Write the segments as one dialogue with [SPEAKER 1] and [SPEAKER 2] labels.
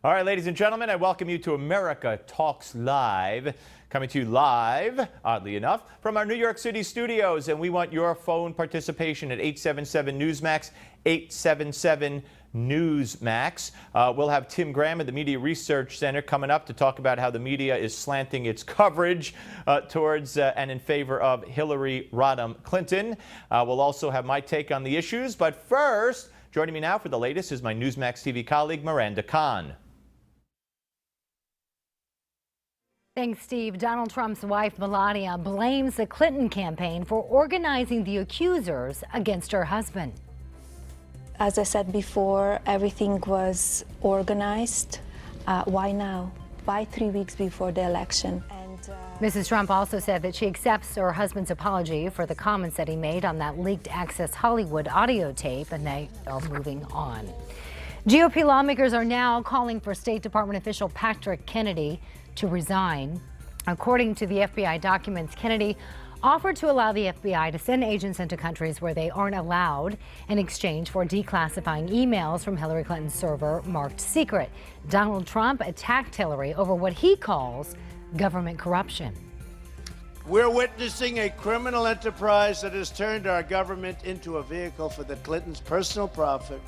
[SPEAKER 1] All right, ladies and gentlemen, I welcome you to America Talks Live, coming to you live, oddly enough, from our New York City studios. And we want your phone participation at 877-NEWSMAX, 877-NEWSMAX. We'll have Tim Graham at the Media Research Center coming up to talk about how the media is slanting its coverage towards and in favor of Hillary Rodham Clinton. We'll also have my take on the issues. But first, joining me now for the latest is my Newsmax TV colleague, Miranda Kahn.
[SPEAKER 2] Thanks, Steve. Donald Trump's wife, Melania, blames the Clinton campaign for organizing the accusers against her husband.
[SPEAKER 3] As I said before, everything was organized. Why now? Why 3 weeks before the election?
[SPEAKER 2] Mrs. Trump also said that she accepts her husband's apology for the comments that he made on that leaked Access Hollywood audio tape, and they are moving on. GOP lawmakers are now calling for State Department official Patrick Kennedy to resign. According to the FBI documents, Kennedy offered to allow the FBI to send agents into countries where they aren't allowed in exchange for declassifying emails from Hillary Clinton's server marked secret. Donald Trump attacked Hillary over what he calls government corruption.
[SPEAKER 4] We're witnessing a criminal enterprise that has turned our government into a vehicle for the Clintons' personal profit.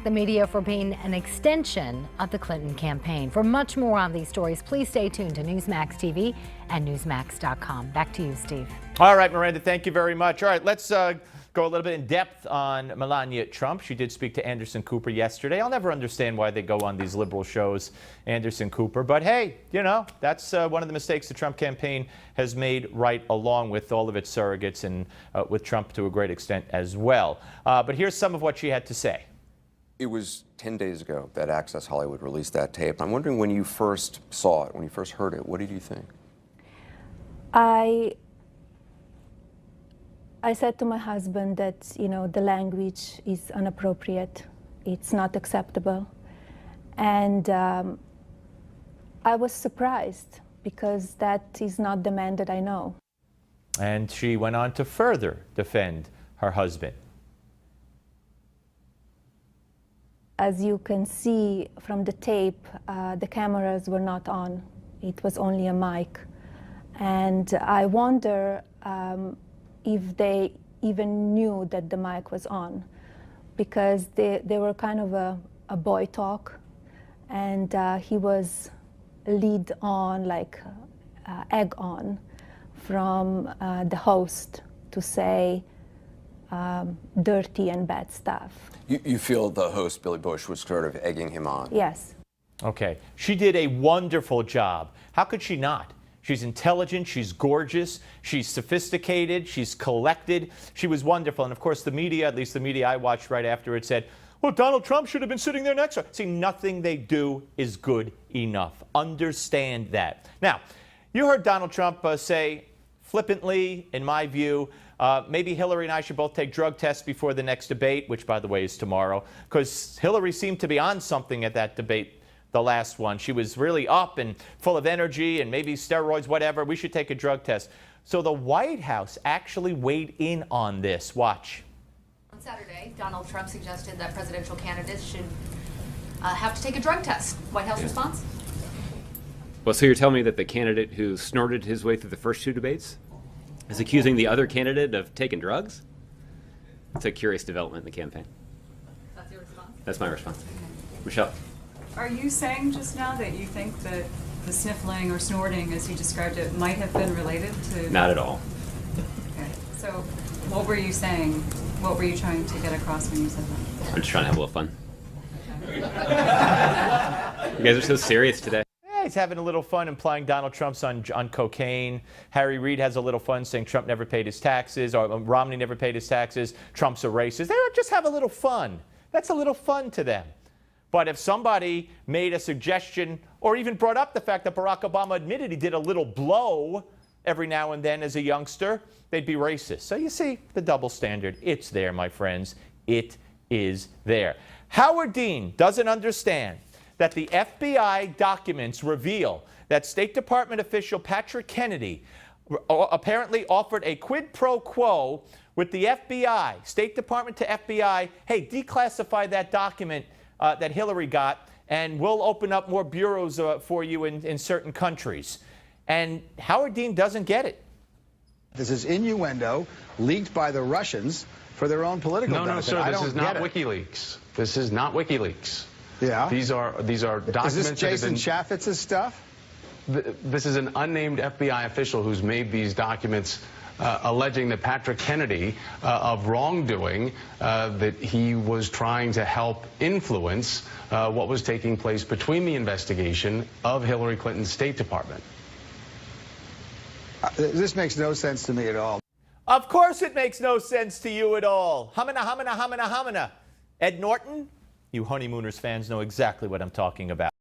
[SPEAKER 2] The media for being an extension of the Clinton campaign. For much more on these stories, please stay tuned to Newsmax TV and Newsmax.com. Back to you, Steve.
[SPEAKER 1] All right, Miranda, thank you very much. All right, let's go a little bit in depth on Melania Trump. She did speak to Anderson Cooper yesterday. I'll never understand why they go on these liberal shows, Anderson Cooper. But hey, you know, that's one of the mistakes the Trump campaign has made, right along with all of its surrogates and with Trump to a great extent as well. But here's some of what she had to say.
[SPEAKER 5] It was 10 days ago that Access Hollywood released that tape. I'm wondering, when you first saw it, when you first heard it, what did you think?
[SPEAKER 3] I said to my husband that, you know, the language is inappropriate. It's not acceptable. And I was surprised because that is not the man that I know.
[SPEAKER 1] And she went on to further defend her husband.
[SPEAKER 3] As you can see from the tape, the cameras were not on. It was only a mic. And I wonder if they even knew that the mic was on, because they were kind of a boy talk, and he was lead on, like egg on, from the host to say dirty and bad stuff.
[SPEAKER 5] You feel the host, Billy Bush, was sort of egging him on?
[SPEAKER 3] Yes.
[SPEAKER 1] Okay. She did a wonderful job. How could she not? She's intelligent, she's gorgeous, she's sophisticated, she's collected. She was wonderful. And of course, the media, at least the media I watched right after it, said, well, Donald Trump should have been sitting there next to her. See, nothing they do is good enough. Understand that. Now, you heard Donald Trump say flippantly, in my view, maybe Hillary and I should both take drug tests before the next debate, which, by the way, is tomorrow, because Hillary seemed to be on something at that debate, the last one. She was really up and full of energy and maybe steroids, whatever. We should take a drug test. So the White House actually weighed in on this. Watch.
[SPEAKER 6] On Saturday, Donald Trump suggested that presidential candidates should have to take a drug test. White House response?
[SPEAKER 7] Well, so you're telling me that the candidate who snorted his way through the first two debates is accusing the other candidate of taking drugs? It's a curious development in the campaign.
[SPEAKER 6] That's your response?
[SPEAKER 7] That's my response. Michelle.
[SPEAKER 8] Are you saying just now that you think that the sniffling or snorting, as you described it, might have been related to...
[SPEAKER 7] Not at all.
[SPEAKER 8] Okay. So what were you saying? What were you trying to get across when you said that?
[SPEAKER 7] I'm just trying to have a little fun. You guys are so serious today.
[SPEAKER 1] He's having a little fun implying Donald Trump's on cocaine. Harry Reid has a little fun saying Trump never paid his taxes, or Romney never paid his taxes. Trump's a racist. They just have a little fun. That's a little fun to them. But if somebody made a suggestion or even brought up the fact that Barack Obama admitted he did a little blow every now and then as a youngster, they'd be racist. So you see the double standard. It's there, my friends. It is there. Howard Dean doesn't understand that the FBI documents reveal that State Department official Patrick Kennedy apparently offered a quid pro quo with the FBI, State Department to FBI, hey, declassify that document that Hillary got, and we'll open up more bureaus for you in certain countries. And Howard Dean doesn't get it.
[SPEAKER 9] This is innuendo leaked by the Russians for their own political benefit.
[SPEAKER 10] No, sir,
[SPEAKER 9] I
[SPEAKER 10] this
[SPEAKER 9] don't
[SPEAKER 10] is not
[SPEAKER 9] get it.
[SPEAKER 10] WikiLeaks. This is not WikiLeaks.
[SPEAKER 9] Yeah.
[SPEAKER 10] These are documents.
[SPEAKER 9] Is this Jason Chafetz's stuff?
[SPEAKER 10] This is an unnamed FBI official who's made these documents alleging that Patrick Kennedy of wrongdoing, that he was trying to help influence what was taking place between the investigation of Hillary Clinton's State Department.
[SPEAKER 9] This makes no sense to me at all.
[SPEAKER 1] Of course it makes no sense to you at all. Hamina, hamina, hamina, hamina. Ed Norton, you Honeymooners fans know exactly what I'm talking about.